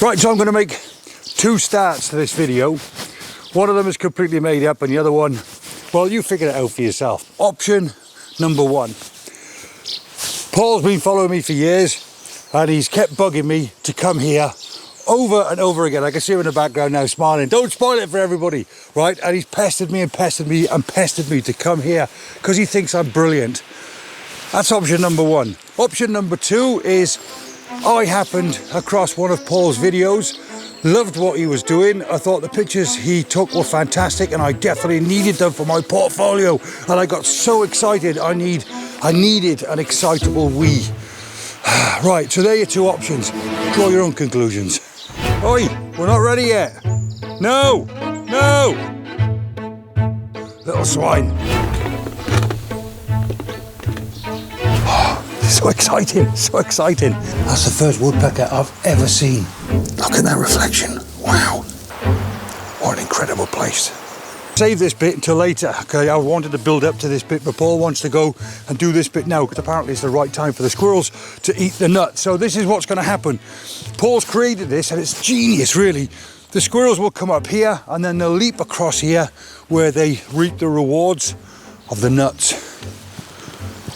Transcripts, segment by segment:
Right, so I'm going to make two starts to this video. One of them is completely made up and the other one, well, you figure it out for yourself. Option number one. Paul's been following me for years and he's kept bugging me to come here over and over again. I can see him in the background now smiling. Don't spoil it for everybody, right? And he's pestered me and pestered me and pestered me to come here because he thinks I'm brilliant. That's option number one. Option number two is I happened across one of Paul's videos, loved what he was doing. I thought the pictures he took were fantastic and I definitely needed them for my portfolio. And I got so excited, I needed an excitable wee. Right, so there are your two options. Draw your own conclusions. Oi, we're not ready yet. No, no. Little swine. So exciting, so exciting. That's the first woodpecker I've ever seen. Look at that reflection. Wow. What an incredible place. Save this bit until later. Okay, I wanted to build up to this bit, but Paul wants to go and do this bit now because apparently it's the right time for the squirrels to eat the nut. So this is what's going to happen. Paul's created this and it's genius, really. The squirrels will come up here and then they'll leap across here where they reap the rewards of the nuts.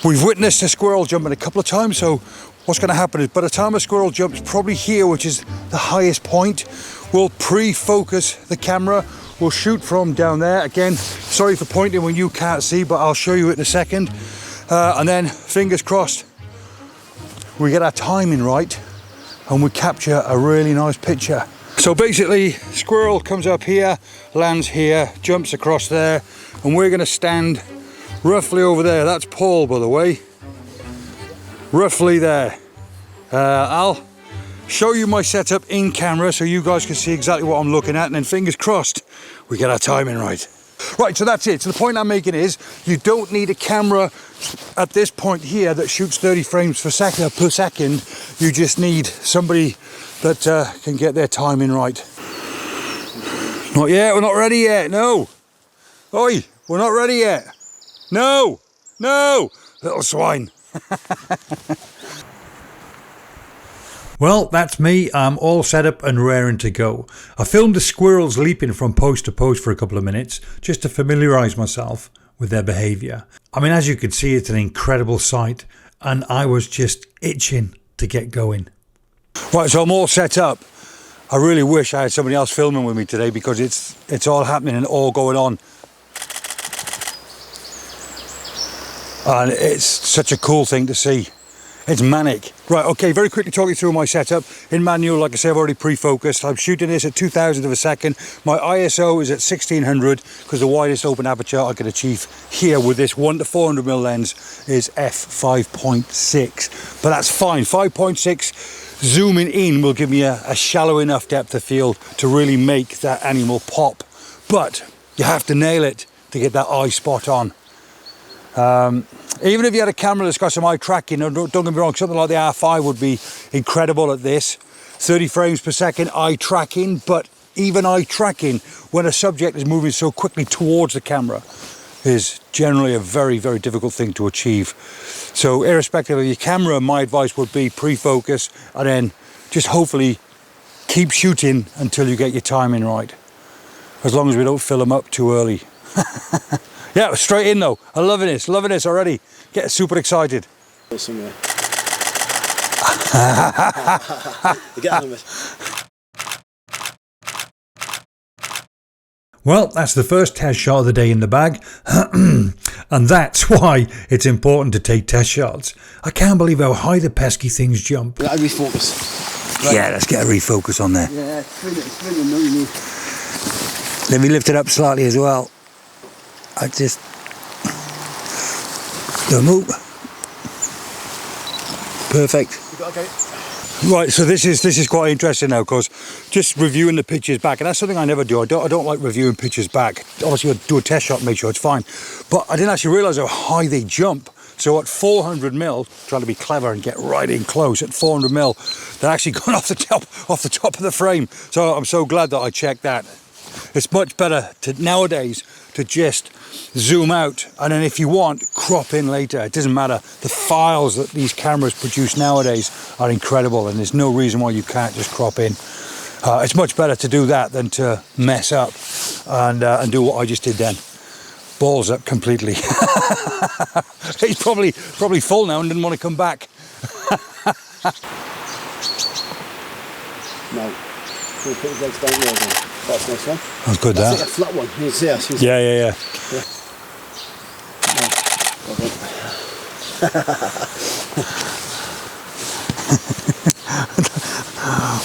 We've witnessed a squirrel jumping a couple of times, so what's going to happen is by the time a squirrel jumps probably here, which is the highest point, we'll pre-focus the camera. We'll shoot from down there. Again, sorry for pointing when you can't see, but I'll show you it in a second. And then, fingers crossed, we get our timing right and we capture a really nice picture. So basically, squirrel comes up here, lands here, jumps across there, and we're going to stand roughly over there. That's Paul, by the way. Roughly there. I'll show you my setup in camera so you guys can see exactly what I'm looking at, and then fingers crossed we get our timing right. Right, so that's it. So the point I'm making is you don't need a camera at this point here that shoots 30 frames per second. You just need somebody that can get their timing right. Not yet, we're not ready yet, no. Oi, we're not ready yet. No, no, little swine. Well, that's me. I'm all set up and raring to go. I filmed the squirrels leaping from post to post for a couple of minutes just to familiarise myself with their behaviour. I mean, as you can see, it's an incredible sight and I was just itching to get going. Right, so I'm all set up. I really wish I had somebody else filming with me today because it's all happening and all going on. And it's such a cool thing to see. It's manic. Right, okay, very quickly talk you through my setup. In manual, like I say, I've already pre-focused. I'm shooting this at 2,000 of a second. My ISO is at 1600 because the widest open aperture I could achieve here with this 1 to 400mm lens is f5.6. But that's fine. 5.6 zooming in will give me a shallow enough depth of field to really make that animal pop. But you have to nail it to get that eye spot on. Even if you had a camera that's got some eye tracking, don't get me wrong, something like the R5 would be incredible at this. 30 frames per second eye tracking, but even eye tracking when a subject is moving so quickly towards the camera is generally a very, very difficult thing to achieve. So irrespective of your camera, my advice would be pre-focus and then just hopefully keep shooting until you get your timing right. As long as we don't fill them up too early. Yeah, straight in though. I'm loving this already. Get super excited. Somewhere. Well, that's the first test shot of the day in the bag. And that's why it's important to take test shots. I can't believe how high the pesky things jump. Let me refocus. Right. Yeah, let's get a refocus on there. Yeah, spin it, Let me lift it up slightly as well. I just don't move. Perfect. Okay. Right, so this is quite interesting now because just reviewing the pictures back, and that's something I never do. I don't like reviewing pictures back. Obviously, I'll do a test shot, make sure it's fine. But I didn't actually realise how high they jump. So at 400mm, trying to be clever and get right in close at 400mm, they're actually going off the top of the frame. So I'm so glad that I checked that. It's much better nowadays to just zoom out and then if you want, crop in later. It doesn't matter. The files that these cameras produce nowadays are incredible and there's no reason why you can't just crop in. It's much better to do that than to mess up and do what I just did then. Balls up completely. He's probably full now and didn't want to come back. No. We'll put his legs down there again. That's nice one. That's good, That's that. like a flat one. You see us. Yeah.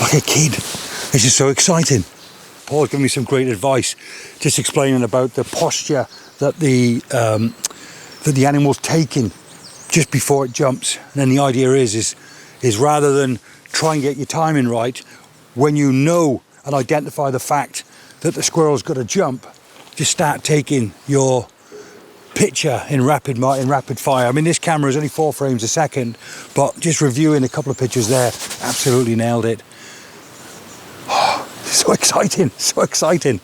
Like a kid. This is so exciting. Paul's giving me some great advice, just explaining about the posture that the animal's taking just before it jumps. And then the idea is rather than try and get your timing right, when you know and identify the fact that the squirrel's got to jump, just start taking your picture in rapid fire. I mean, this camera is only 4 frames a second, but just reviewing a couple of pictures there, absolutely nailed it. Oh, so exciting, so exciting.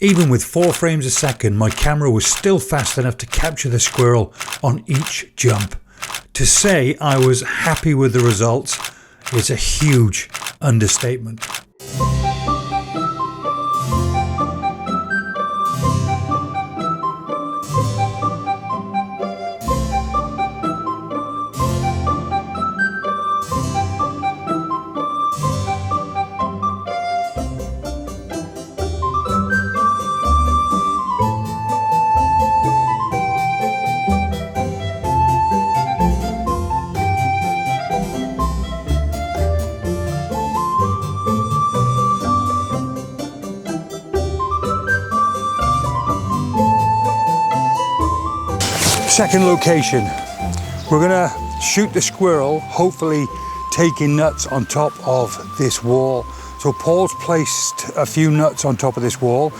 Even with 4 frames a second, my camera was still fast enough to capture the squirrel on each jump. To say I was happy with the results is a huge understatement. Second location, we're gonna shoot the squirrel, hopefully taking nuts on top of this wall. So Paul's placed a few nuts on top of this wall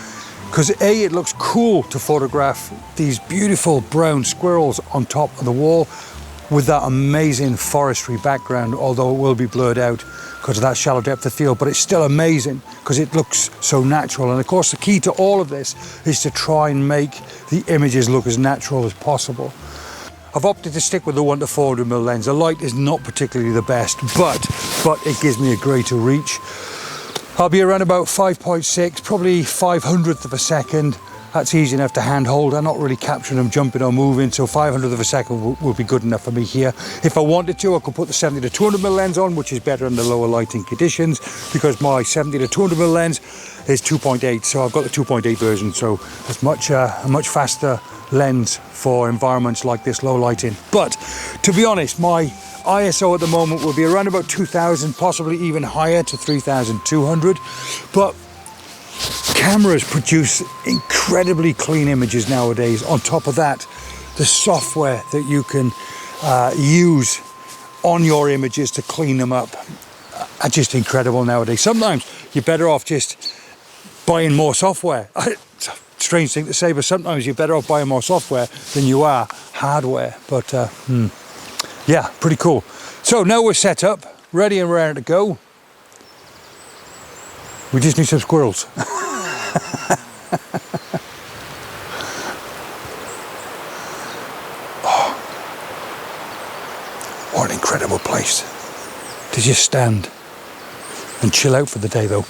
because A, it looks cool to photograph these beautiful brown squirrels on top of the wall with that amazing forestry background, although it will be blurred out because of that shallow depth of field, but it's still amazing because it looks so natural. And of course the key to all of this is to try and make the images look as natural as possible. I've opted to stick with the 1 to 400mm lens. The light is not particularly the best, but it gives me a greater reach. I'll be around about 5.6, probably 500th of a second. That's easy enough to handhold. I'm not really capturing them jumping or moving, so 500th of a second will be good enough for me here. If I wanted to, I could put the 70 to 200mm lens on, which is better under lower lighting conditions, because my 70 to 200mm lens is 2.8, so I've got the 2.8 version, so it's a much faster lens for environments like this, low lighting. But to be honest, my ISO at the moment will be around about 2000, possibly even higher to 3200, but cameras produce incredibly clean images nowadays. On top of that, the software that you can use on your images to clean them up are just incredible nowadays. Sometimes you're better off just buying more software. It's a strange thing to say, but sometimes you're better off buying more software than you are hardware. But yeah, pretty cool. So now we're set up, ready and raring to go. We just need some squirrels. Oh, what an incredible place to just stand and chill out for the day, though.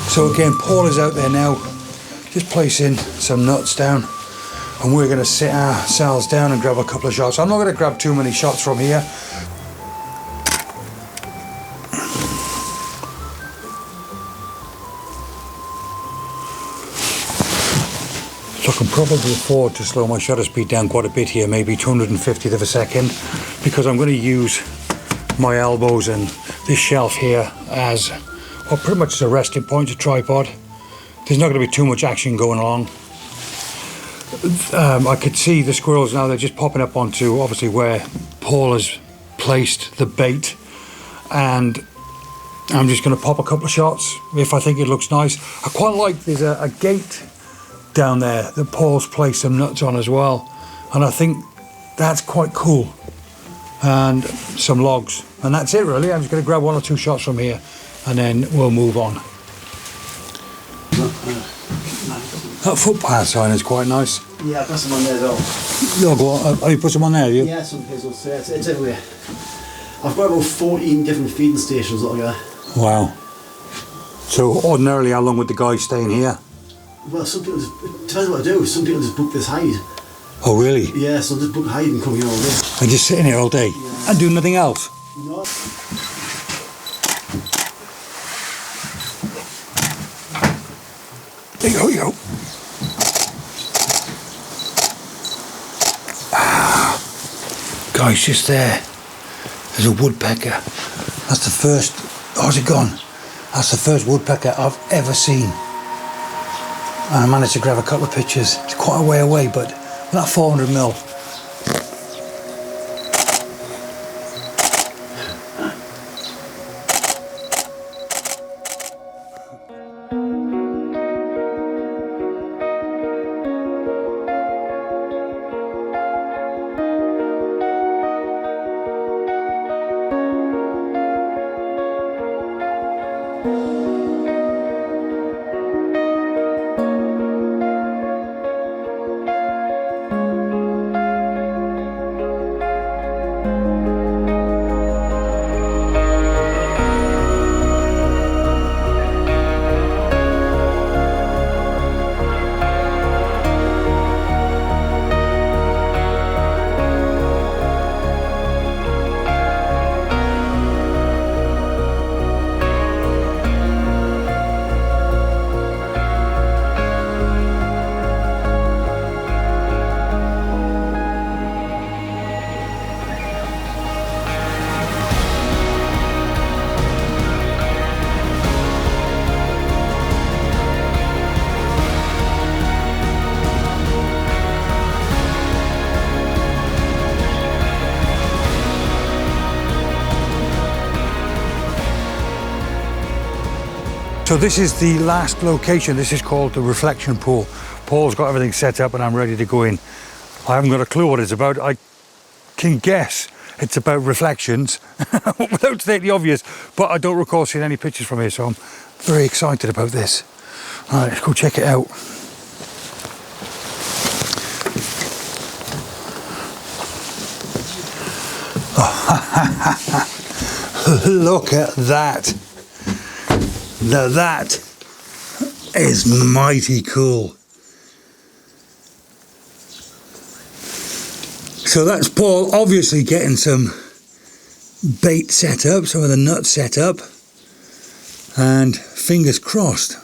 So again, Paul is out there now, just placing some nuts down, and we're going to sit ourselves down and grab a couple of shots. I'm not going to grab too many shots from here. So I can probably afford to slow my shutter speed down quite a bit here, maybe 250th of a second, because I'm going to use my elbows and this shelf here as, well, pretty much as a resting point, a tripod. There's not going to be too much action going along. I could see the squirrels now, they're just popping up onto obviously where Paul has placed the bait. and I'm just going to pop a couple of shots if I think it looks nice. I quite like there's a gate down there that Paul's placed some nuts on as well, and I think that's quite cool, and some logs, and that's it really. I'm just going to grab 1 or 2 shots from here and then we'll move on. That footpath sign is quite nice. Yeah, I've got some on there though. No, go on. Oh, you put some on there, have you? Yeah, some hazelnuts. Yeah, it's everywhere. I've got about 14 different feeding stations altogether. Wow. So ordinarily, how long would the guy stay in here? Well, some people just, depends what I do. Some people just book this hide. Oh, really? Yeah, so just book hide and come here all day. And just sitting here all day? Yeah. And do nothing else? No. There you go. Guys, just there. There's a woodpecker. That's the first. How's it gone? That's the first woodpecker I've ever seen. And I managed to grab a couple of pictures. It's quite a way away, but about 400 mil. So this is the last location. This is called the reflection pool. Paul's got everything set up and I'm ready to go in. I haven't got a clue what it's about. I can guess it's about reflections without stating the obvious, but I don't recall seeing any pictures from here, so I'm very excited about this. All right, let's go check it out. Oh, look at that. Now that is mighty cool. So that's Paul obviously getting some bait set up, some of the nuts set up, and fingers crossed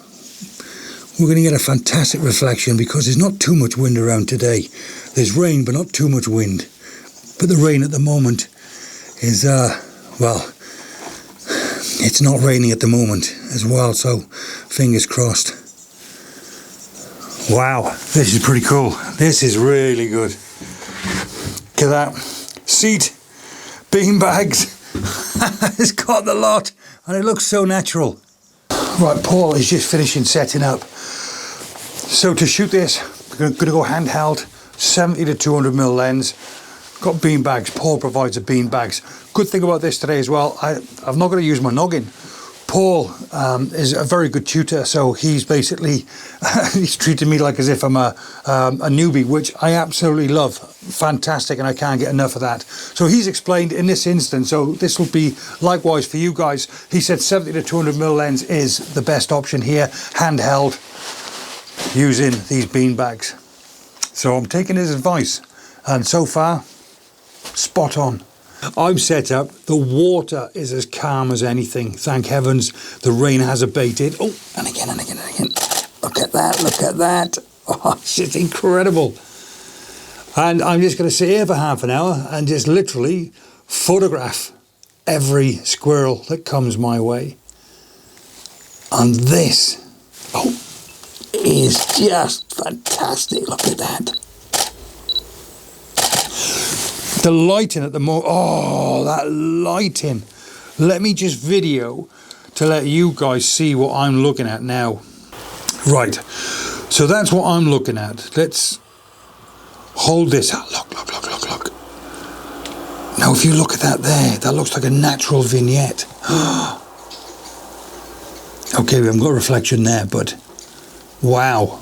we're going to get a fantastic reflection because there's not too much wind around today. There's rain but not too much wind, but the rain at the moment is well, it's not raining at the moment as well, so fingers crossed. Wow, this is pretty cool. This is really good. Look at that. Seat, bean bags. It's got the lot and it looks so natural. Right, Paul is just finishing setting up. So to shoot this, we're going to go handheld, 70 to 200 mil lens. Got bean bags. Paul provides the bean bags. Good thing about this today as well, I've not got to use my noggin. Paul is a very good tutor, so he's basically he's treated me like as if I'm a newbie, which I absolutely love. Fantastic, and I can't get enough of that. So he's explained in this instance, so this will be likewise for you guys. He said 70 to 200 mil lens is the best option here, handheld, using these bean bags. So I'm taking his advice, and so far, spot on. I'm set up. The water is as calm as anything. Thank heavens the rain has abated. Oh, and again and again and again. Look at that, look at that. Oh, it's just incredible. And I'm just going to sit here for half an hour and just literally photograph every squirrel that comes my way. And this, is just fantastic. Look at that. The lighting at the moment, that lighting. Let me just video to let you guys see what I'm looking at now. Right, so that's what I'm looking at. Let's hold this out. Look. Now if you look at that there, that looks like a natural vignette. Okay, we haven't got a reflection there, but wow.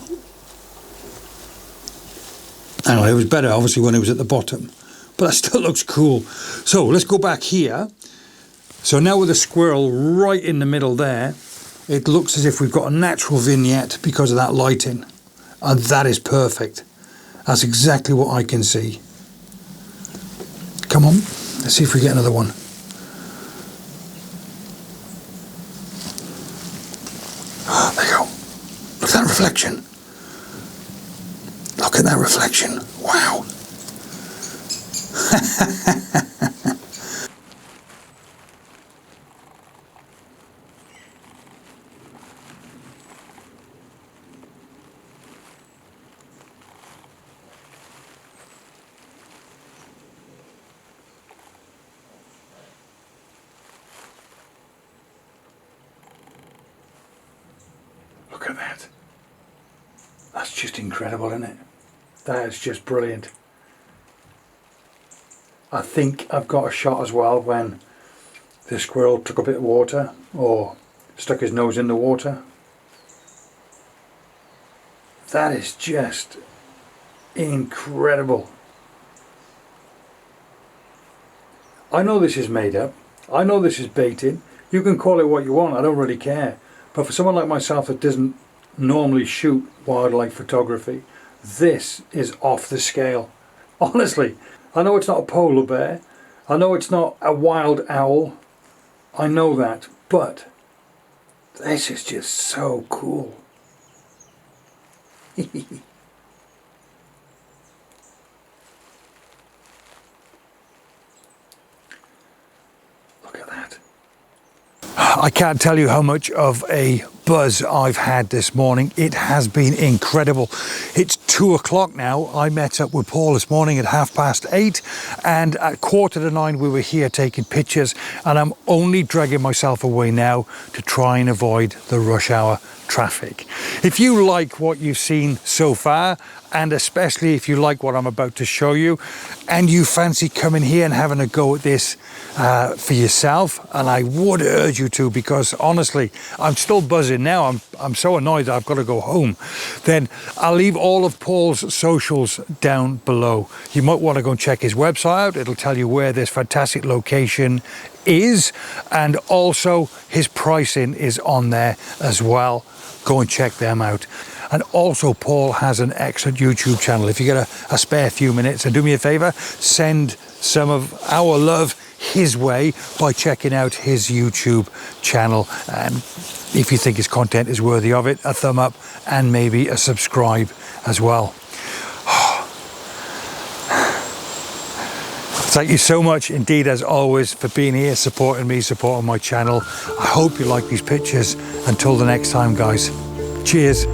Anyway, it was better obviously when it was at the bottom, but that still looks cool. So let's go back here. So now with the squirrel right in the middle there, it looks as if we've got a natural vignette because of that lighting. And that is perfect. That's exactly what I can see. Come on, let's see if we get another one. There you go. Look at that reflection. Look at that reflection. Wow. Look at that. That's just incredible, isn't it? That is just brilliant. I think I've got a shot as well when the squirrel took a bit of water or stuck his nose in the water. That is just incredible. I know this is made up. I know this is baiting. You can call it what you want. I don't really care. But for someone like myself that doesn't normally shoot wildlife photography, this is off the scale. Honestly, I know it's not a polar bear. I know it's not a wild owl. I know that. But this is just so cool. Look at that. I can't tell you how much of a buzz I've had this morning. It has been incredible. It's 2 o'clock now. I met up with Paul this morning at 8:30, and at 8:45 we were here taking pictures, and I'm only dragging myself away now to try and avoid the rush hour traffic. If you like what you've seen so far, and especially if you like what I'm about to show you, and you fancy coming here and having a go at this for yourself, and I would urge you to, because honestly I'm still buzzing now. I'm so annoyed that I've got to go home. Then I'll leave all of Paul's socials down below. You might want to go and check his website out. It'll tell you where this fantastic location is, and also his pricing is on there as well. Go and check them out. And also Paul has an excellent YouTube channel. If you get a spare few minutes, and do me a favor, send some of our love his way by checking out his YouTube channel. And if you think his content is worthy of it, a thumb up and maybe a subscribe as well. Thank you so much indeed, as always, for being here, supporting me, supporting my channel. I hope you like these pictures. Until the next time, guys. Cheers.